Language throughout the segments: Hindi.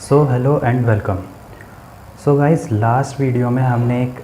So hello and welcome. So guys, last video में हमने एक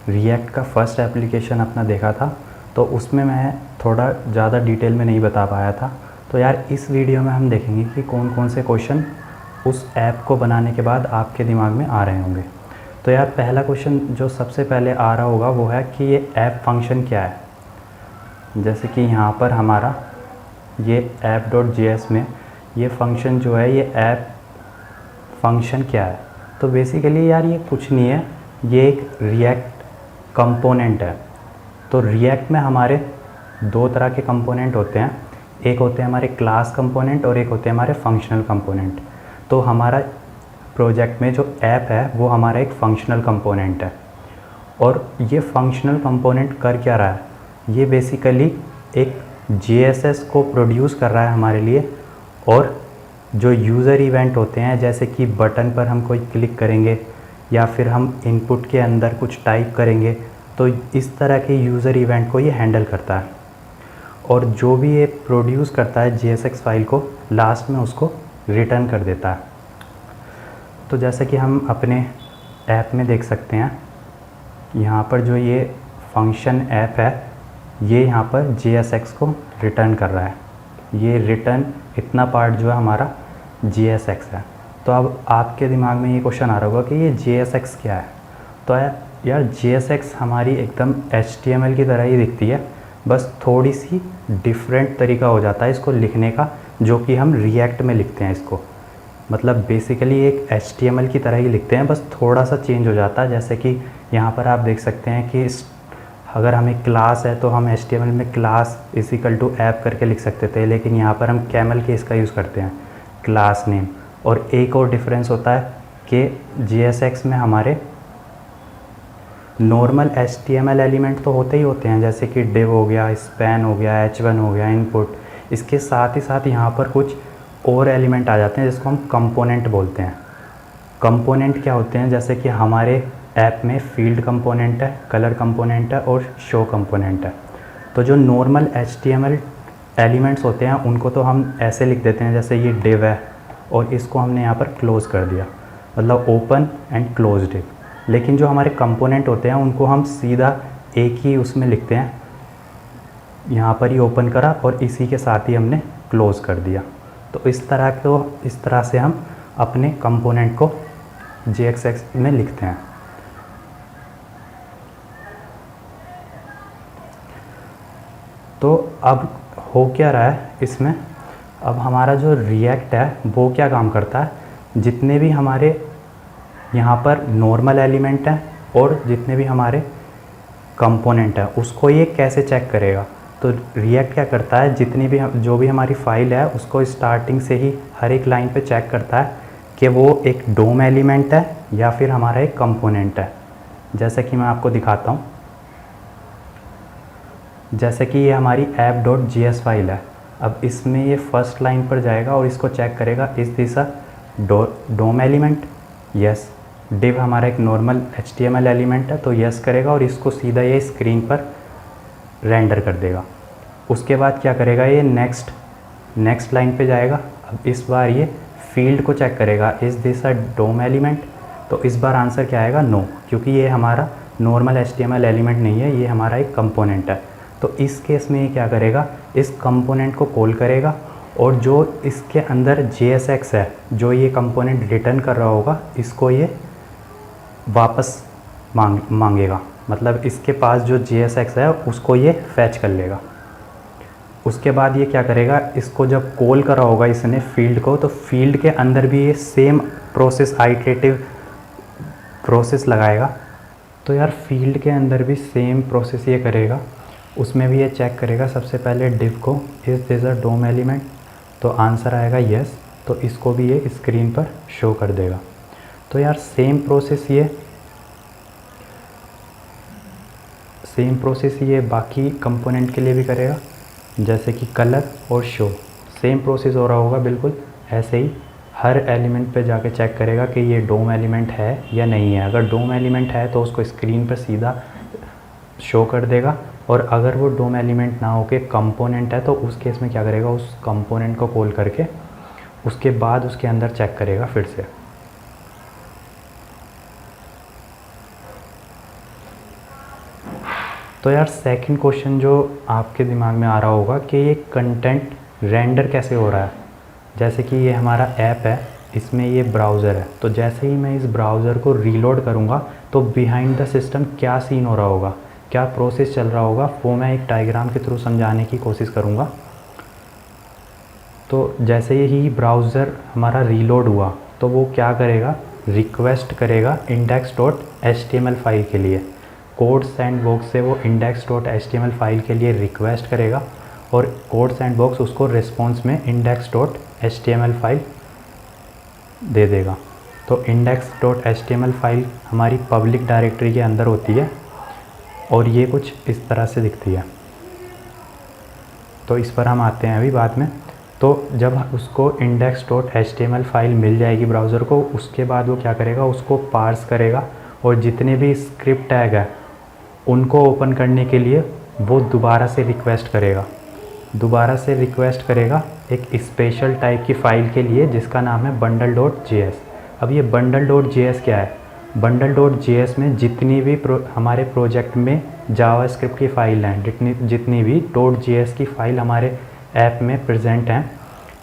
रिएक्ट का फर्स्ट एप्लीकेशन अपना देखा था, तो उसमें मैं थोड़ा ज़्यादा डिटेल में नहीं बता पाया था। तो यार इस वीडियो में हम देखेंगे कि कौन कौन से क्वेश्चन उस ऐप को बनाने के बाद आपके दिमाग में आ रहे होंगे। तो यार पहला क्वेश्चन जो सबसे पहले आ रहा होगा वो है कि ये ऐप फंक्शन क्या है। जैसे कि यहाँ पर हमारा ये app.js में ये फंक्शन जो है, ये ऐप फंक्शन क्या है। तो बेसिकली यार ये कुछ नहीं है, ये एक रिएक्ट कंपोनेंट है। तो रिएक्ट में हमारे दो तरह के कंपोनेंट होते हैं, एक होते हैं हमारे क्लास कंपोनेंट और एक होते हैं हमारे फंक्शनल कंपोनेंट। तो हमारा प्रोजेक्ट में जो ऐप है वो हमारा एक फंक्शनल कंपोनेंट है। और ये फंक्शनल कंपोनेंट कर क्या रहा है, ये बेसिकली एक JSS को प्रोड्यूस कर रहा है हमारे लिए। और जो यूज़र इवेंट होते हैं, जैसे कि बटन पर हम कोई क्लिक करेंगे या फिर हम इनपुट के अंदर कुछ टाइप करेंगे, तो इस तरह के यूज़र इवेंट को ये हैंडल करता है। और जो भी ये प्रोड्यूस करता है JSX फाइल को, लास्ट में उसको रिटर्न कर देता है। तो जैसे कि हम अपने ऐप में देख सकते हैं, यहाँ पर जो ये फंक्शन ऐप है, ये यहाँ पर JSX को रिटर्न कर रहा है। ये रिटर्न इतना पार्ट जो है हमारा JSX है। तो अब आपके दिमाग में ये क्वेश्चन आ रहा होगा कि ये JSX क्या है। तो यार JSX हमारी एकदम HTML की तरह ही दिखती है, बस थोड़ी सी डिफरेंट तरीका हो जाता है इसको लिखने का, जो कि हम रिएक्ट में लिखते हैं इसको। मतलब बेसिकली एक HTML की तरह ही लिखते हैं, बस थोड़ा सा चेंज हो जाता है। जैसे कि यहाँ पर आप देख सकते हैं कि अगर हमें क्लास है तो हम HTML में क्लास = ऐप करके लिख सकते थे, लेकिन यहाँ पर हम कैमल केस का यूज़ करते हैं, क्लास नेम। और एक और डिफरेंस होता है कि JSX में हमारे नॉर्मल HTML एलिमेंट तो होते ही होते हैं, जैसे कि div हो गया, स्पैन हो गया, h1 हो गया, इनपुट। इसके साथ ही साथ यहाँ पर कुछ और एलिमेंट आ जाते हैं जिसको हम कंपोनेंट बोलते हैं। कंपोनेंट क्या होते हैं, जैसे कि हमारे ऐप में फील्ड कंपोनेंट है, कलर कंपोनेंट है और शो कंपोनेंट है। तो जो नॉर्मल HTML एलिमेंट्स होते हैं उनको तो हम ऐसे लिख देते हैं, जैसे ये div है और इसको हमने यहाँ पर क्लोज़ कर दिया, मतलब ओपन एंड क्लोज div। लेकिन जो हमारे कंपोनेंट होते हैं उनको हम सीधा एक ही उसमें लिखते हैं, यहाँ पर ही ओपन करा और इसी के साथ ही हमने क्लोज़ कर दिया। तो इस तरह से हम अपने कंपोनेंट को JSX में लिखते हैं। तो अब हो क्या रहा है इसमें, अब हमारा जो रिएक्ट है वो क्या काम करता है, जितने भी हमारे यहाँ पर नॉर्मल एलिमेंट हैं और जितने भी हमारे कंपोनेंट हैं उसको ये कैसे चेक करेगा। तो रिएक्ट क्या करता है, जो भी हमारी फाइल है उसको स्टार्टिंग से ही हर एक लाइन पे चेक करता है कि वो एक डोम एलिमेंट है या फिर हमारा एक कंपोनेंट है। जैसे कि मैं आपको दिखाता हूँ, जैसे कि ये हमारी app.js फाइल है। अब इसमें ये फर्स्ट लाइन पर जाएगा और इसको चेक करेगा, इस दिशा डोम एलिमेंट, यस। div हमारा एक नॉर्मल HTML एलिमेंट है, तो यस करेगा और इसको सीधा ये स्क्रीन पर रेंडर कर देगा। उसके बाद क्या करेगा, ये नेक्स्ट लाइन पे जाएगा। अब इस बार ये फील्ड को चेक करेगा, इस दिशा डोम एलिमेंट। तो इस बार आंसर क्या आएगा, नो, क्योंकि ये हमारा नॉर्मल HTML एलिमेंट नहीं है, ये हमारा एक कंपोनेंट है। तो इस केस में ये क्या करेगा, इस कंपोनेंट को कॉल करेगा और जो इसके अंदर JSX है, जो ये कंपोनेंट रिटर्न कर रहा होगा, इसको ये वापस मांगेगा। मतलब इसके पास जो JSX है उसको ये फैच कर लेगा। उसके बाद ये क्या करेगा, इसको जब कॉल करा होगा इसने फील्ड को, तो फील्ड के अंदर भी ये सेम प्रोसेस, आइटरेटिव प्रोसेस लगाएगा। तो यार फील्ड के अंदर भी सेम प्रोसेस ये करेगा, उसमें भी ये चेक करेगा सबसे पहले div को, इस दिस अ डोम एलिमेंट। तो आंसर आएगा यस, तो इसको भी ये स्क्रीन पर शो कर देगा। तो यार सेम प्रोसेस ये बाकी कंपोनेंट के लिए भी करेगा, जैसे कि कलर और शो। सेम प्रोसेस हो रहा होगा बिल्कुल ऐसे ही, हर एलिमेंट पे जाके चेक करेगा कि ये डोम एलिमेंट है या नहीं है। अगर डोम एलिमेंट है तो उसको स्क्रीन पर सीधा शो कर देगा, और अगर वो डोम एलिमेंट ना होके कंपोनेंट है तो उस केस में क्या करेगा, उस कंपोनेंट को कॉल करके उसके बाद उसके अंदर चेक करेगा फिर से। तो यार सेकंड क्वेश्चन जो आपके दिमाग में आ रहा होगा कि ये कंटेंट रेंडर कैसे हो रहा है। जैसे कि ये हमारा ऐप है, इसमें ये ब्राउज़र है, तो जैसे ही मैं इस ब्राउज़र को रीलोड करूँगा तो बिहाइंड द सिस्टम क्या सीन हो रहा होगा, क्या प्रोसेस चल रहा होगा, वो मैं एक डायग्राम के थ्रू समझाने की कोशिश करूँगा। तो जैसे ही ब्राउज़र हमारा रीलोड हुआ तो वो क्या करेगा, रिक्वेस्ट करेगा index.html फाइल के लिए। कोड सैंडबॉक्स से वो index.html फाइल के लिए रिक्वेस्ट करेगा और कोड सैंडबॉक्स उसको रिस्पॉन्स में index.html फाइल दे देगा। तो index.html फाइल हमारी पब्लिक डायरेक्टरी के अंदर होती है और ये कुछ इस तरह से दिखती है। तो इस पर हम आते हैं अभी बाद में। तो जब उसको index.html फाइल मिल जाएगी ब्राउज़र को, उसके बाद वो क्या करेगा, उसको पार्स करेगा और जितने भी स्क्रिप्ट टैग है उनको ओपन करने के लिए वो दोबारा से रिक्वेस्ट करेगा एक स्पेशल टाइप की फ़ाइल के लिए जिसका नाम है bundle.js। अब ये bundle.js क्या है, bundle.js में जितनी भी हमारे प्रोजेक्ट में जावास्क्रिप्ट की फ़ाइल हैं, जितनी भी .js की फ़ाइल हमारे ऐप में प्रेजेंट हैं,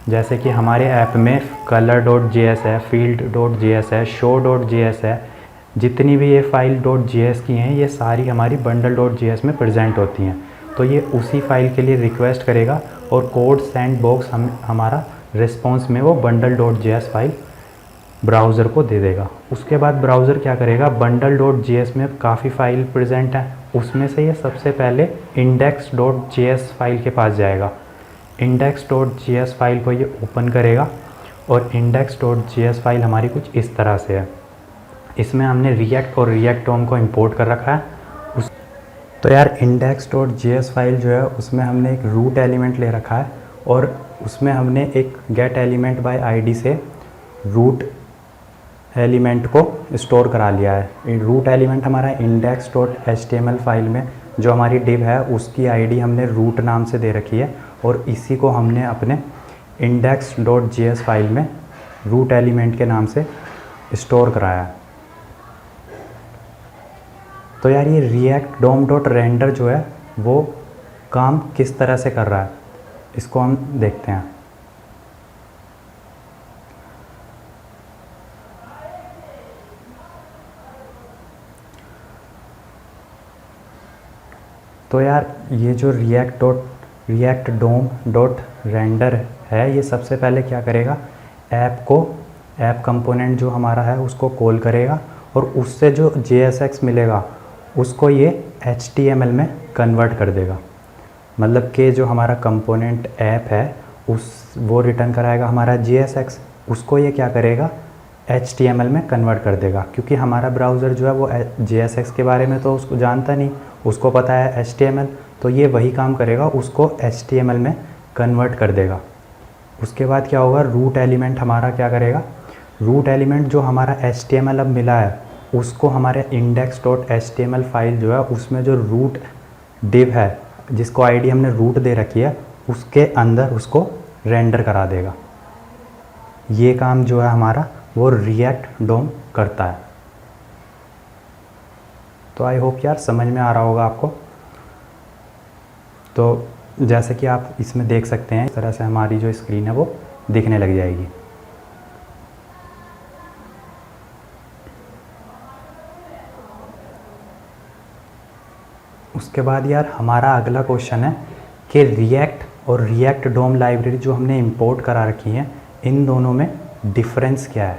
जैसे कि हमारे ऐप में color.js है, field.js है, show.js है, जितनी भी ये फाइल .js की हैं ये सारी हमारी bundle.js में प्रेजेंट होती हैं। तो ये उसी फाइल के लिए रिक्वेस्ट करेगा और कोड सैंडबॉक्स हमारा रिस्पॉन्स में वो bundle.js फाइल ब्राउज़र को दे देगा। उसके बाद ब्राउज़र क्या करेगा, bundle.js में काफ़ी फ़ाइल प्रेजेंट हैं, उसमें से ये सबसे पहले index.js फाइल के पास जाएगा। index.js फाइल को ये ओपन करेगा और index.js फाइल हमारी कुछ इस तरह से है। इसमें हमने रिएक्ट और रिएक्ट डोम को इंपोर्ट कर रखा है। तो यार index.js फाइल जो है उसमें हमने एक रूट एलिमेंट ले रखा है और उसमें हमने एक गेट एलिमेंट बाय आईडी से रूट एलिमेंट को स्टोर करा लिया है। रूट एलिमेंट हमारा index.html फाइल में जो हमारी डिव है उसकी आईडी हमने रूट नाम से दे रखी है और इसी को हमने अपने index.js फाइल में रूट एलिमेंट के नाम से स्टोर कराया है। तो यार ये रिएक्ट डोम डॉट रेंडर जो है वो काम किस तरह से कर रहा है, इसको हम देखते हैं। तो यार ये जो रिएक्ट डोम डॉट रेंडर है ये सबसे पहले क्या करेगा, ऐप कंपोनेंट जो हमारा है उसको कॉल करेगा और उससे जो JSX मिलेगा उसको ये HTML में कन्वर्ट कर देगा। मतलब कि जो हमारा कंपोनेंट ऐप है वो रिटर्न कराएगा हमारा JSX, उसको ये क्या करेगा HTML में कन्वर्ट कर देगा। क्योंकि हमारा ब्राउज़र जो है वो JSX के बारे में तो उसको जानता नहीं, उसको पता है HTML, तो ये वही काम करेगा, उसको HTML में कन्वर्ट कर देगा। उसके बाद क्या होगा, रूट एलिमेंट हमारा क्या करेगा, रूट एलिमेंट जो हमारा HTML अब मिला है उसको हमारे index.html फाइल जो है उसमें जो रूट डिव है जिसको आईडी हमने रूट दे रखी है उसके अंदर उसको रेंडर करा देगा। ये काम जो है हमारा वो रिएक्ट डोम करता है। तो आई होप यार समझ में आ रहा होगा आपको। तो जैसे कि आप इसमें देख सकते हैं इस तरह से हमारी जो स्क्रीन है वो दिखने लग जाएगी। उसके बाद यार हमारा अगला क्वेश्चन है कि रिएक्ट और रिएक्ट डोम लाइब्रेरी जो हमने इंपोर्ट करा रखी है इन दोनों में डिफरेंस क्या है।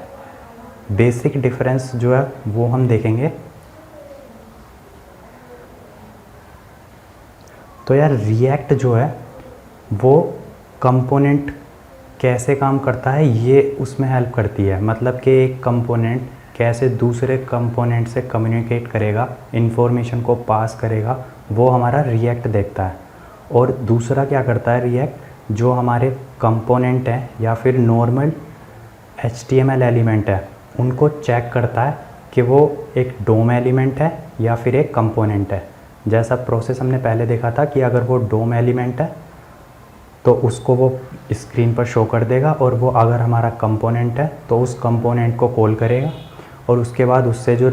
बेसिक डिफरेंस जो है वो हम देखेंगे। तो यार रिएक्ट जो है वो कंपोनेंट कैसे काम करता है ये उसमें हेल्प करती है। मतलब कि एक कंपोनेंट कैसे दूसरे कंपोनेंट से कम्युनिकेट करेगा, इन्फॉर्मेशन को पास करेगा, वो हमारा रिएक्ट देखता है। और दूसरा क्या करता है रिएक्ट, जो हमारे कंपोनेंट हैं या फिर नॉर्मल HTML एलिमेंट है उनको चेक करता है कि वो एक डोम एलिमेंट है या फिर एक कंपोनेंट है। जैसा प्रोसेस हमने पहले देखा था कि अगर वो डोम एलिमेंट है तो उसको वो स्क्रीन पर शो कर देगा, और वो अगर हमारा कंपोनेंट है तो उस कंपोनेंट को कॉल करेगा और उसके बाद उससे जो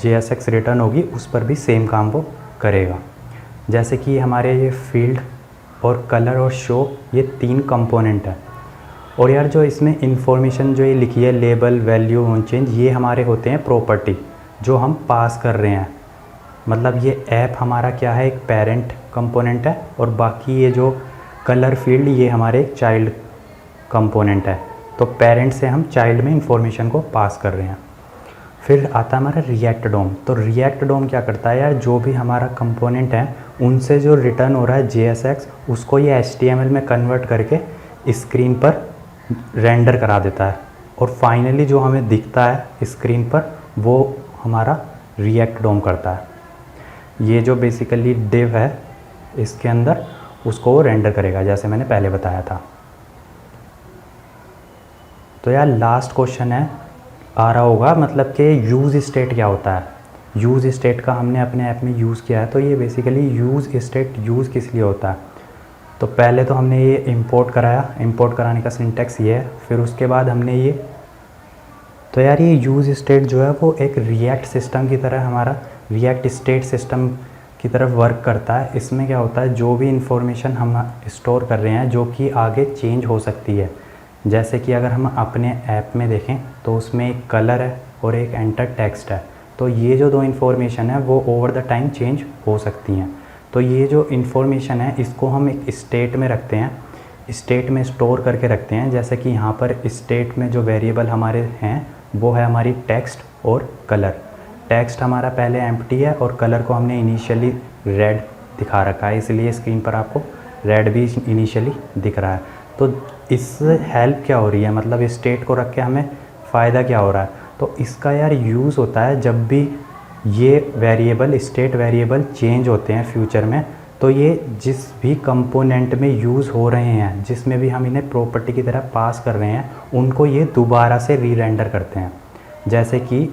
JSX रिटर्न होगी उस पर भी सेम काम वो करेगा। जैसे कि हमारे ये फील्ड और कलर और शो, ये 3 कंपोनेंट है। और यार जो इसमें इंफॉर्मेशन जो ये लिखी है लेबल, वैल्यू, ऑन चेंज, ये हमारे होते हैं प्रॉपर्टी जो हम पास कर रहे हैं। मतलब ये ऐप हमारा क्या है, एक पेरेंट कंपोनेंट है, और बाकी ये जो कलर फील्ड ये हमारे एक चाइल्ड कंपोनेंट है। तो पेरेंट से हम चाइल्ड में इंफॉर्मेशन को पास कर रहे हैं। फिर आता है हमारा रिएक्ट डोम। तो रिएक्ट डोम क्या करता है यार, जो भी हमारा कंपोनेंट है उनसे जो रिटर्न हो रहा है JSX, उसको ये HTML में कन्वर्ट करके स्क्रीन पर रेंडर करा देता है, और फाइनली जो हमें दिखता है स्क्रीन पर वो हमारा रिएक्ट डोम करता है। ये जो बेसिकली डिव है इसके अंदर उसको वो रेंडर करेगा, जैसे मैंने पहले बताया था। तो यार लास्ट क्वेश्चन है आ रहा होगा, मतलब कि यूज़ स्टेट क्या होता है। यूज़ स्टेट का हमने अपने ऐप में यूज़ किया है। तो ये बेसिकली यूज़ स्टेट यूज़ किस लिए होता है। तो पहले तो हमने ये इंपोर्ट कराया, इंपोर्ट कराने का सिंटेक्स ये है। फिर उसके बाद हमने ये, तो यार ये यूज़ स्टेट जो है वो एक रिएक्ट सिस्टम की तरह, हमारा रिएक्ट स्टेट सिस्टम की तरफ वर्क करता है। इसमें क्या होता है, जो भी इंफॉर्मेशन हम स्टोर कर रहे हैं जो कि आगे चेंज हो सकती है। जैसे कि अगर हम अपने ऐप में देखें तो उसमें एक कलर है और एक एंटर टेक्स्ट है। तो ये जो 2 इन्फॉर्मेशन है वो ओवर द टाइम चेंज हो सकती हैं। तो ये जो इन्फॉर्मेशन है इसको हम एक स्टेट में रखते हैं, स्टेट में स्टोर करके रखते हैं। जैसे कि यहाँ पर स्टेट में जो वेरिएबल हमारे हैं वो है हमारी टेक्स्ट और कलर। टेक्स्ट हमारा पहले एम्प्टी है और कलर को हमने इनिशियली रेड दिखा रखा है, इसलिए स्क्रीन पर आपको रेड भी इनिशियली दिख रहा है। तो इससे हेल्प क्या हो रही है, मतलब स्टेट को रख के हमें फ़ायदा क्या हो रहा है। तो इसका यार यूज़ होता है जब भी ये वेरिएबल, स्टेट वेरिएबल चेंज होते हैं फ्यूचर में, तो ये जिस भी कंपोनेंट में यूज़ हो रहे हैं, जिसमें भी हम इन्हें प्रॉपर्टी की तरह पास कर रहे हैं, उनको ये दोबारा से री-रेंडर करते हैं। जैसे कि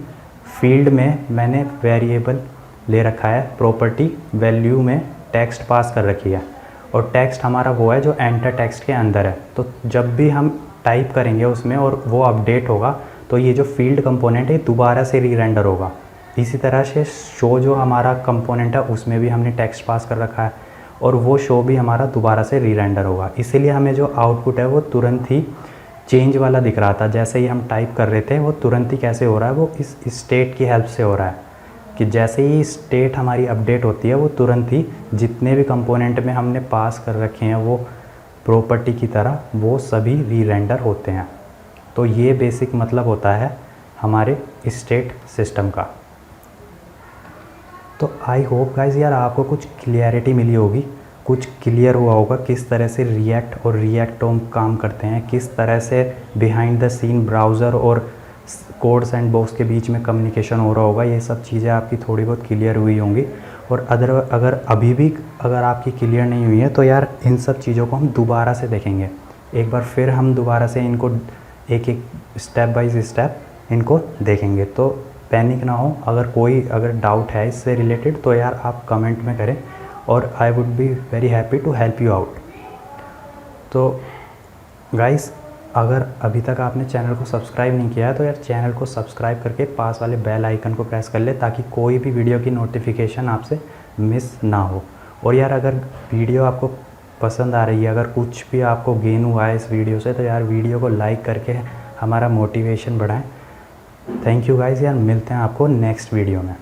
फील्ड में मैंने वेरिएबल ले रखा है प्रॉपर्टी, वैल्यू में टेक्स्ट पास कर रखी है, और टेक्स्ट हमारा वो है जो एंटर टेक्स्ट के अंदर है। तो जब भी हम टाइप करेंगे उसमें और वो अपडेट होगा तो ये जो फील्ड कंपोनेंट है दोबारा से री-रेंडर होगा। इसी तरह से शो जो हमारा कंपोनेंट है उसमें भी हमने टेक्स्ट पास कर रखा है, और वो शो भी हमारा दोबारा से री-रेंडर होगा। इसीलिए हमें जो आउटपुट है वो तुरंत ही चेंज वाला दिख रहा था। जैसे ही हम टाइप कर रहे थे वो तुरंत ही कैसे हो रहा है, वो इस स्टेट की हेल्प से हो रहा है कि जैसे ही स्टेट हमारी अपडेट होती है वो तुरंत ही जितने भी कंपोनेंट में हमने पास कर रखे हैं वो प्रॉपर्टी की तरह, वो सभी री-रेंडर होते हैं। तो ये बेसिक मतलब होता है हमारे स्टेट सिस्टम का। तो आई होप गाइस यार आपको कुछ क्लियरिटी मिली होगी, कुछ क्लियर हुआ होगा किस तरह से रिएक्ट और रिएक्ट डोम काम करते हैं, किस तरह से बिहाइंड द सीन ब्राउज़र और कोड सैंडबॉक्स के बीच में कम्युनिकेशन हो रहा होगा। ये सब चीज़ें आपकी थोड़ी बहुत क्लियर हुई होंगी। और अगर अभी भी अगर आपकी क्लियर नहीं हुई है तो यार इन सब चीज़ों को हम दोबारा से देखेंगे। एक बार फिर हम दोबारा से इनको एक एक स्टेप बाय स्टेप इनको देखेंगे। तो पैनिक ना हो, अगर डाउट है इससे रिलेटेड तो यार आप कमेंट में करें, और I would be very happy to help you out. तो गाइस अगर अभी तक आपने चैनल को सब्सक्राइब नहीं किया है तो यार चैनल को सब्सक्राइब करके पास वाले बेल आइकन को प्रेस कर ले, ताकि कोई भी वीडियो की नोटिफिकेशन आपसे मिस ना हो। और यार अगर वीडियो आपको पसंद आ रही है, अगर कुछ भी आपको गेन हुआ है इस वीडियो से, तो यार वीडियो को लाइक करके हमारा मोटिवेशन बढ़ाएं। थैंक यू गाइस, यार मिलते हैं आपको नेक्स्ट वीडियो में।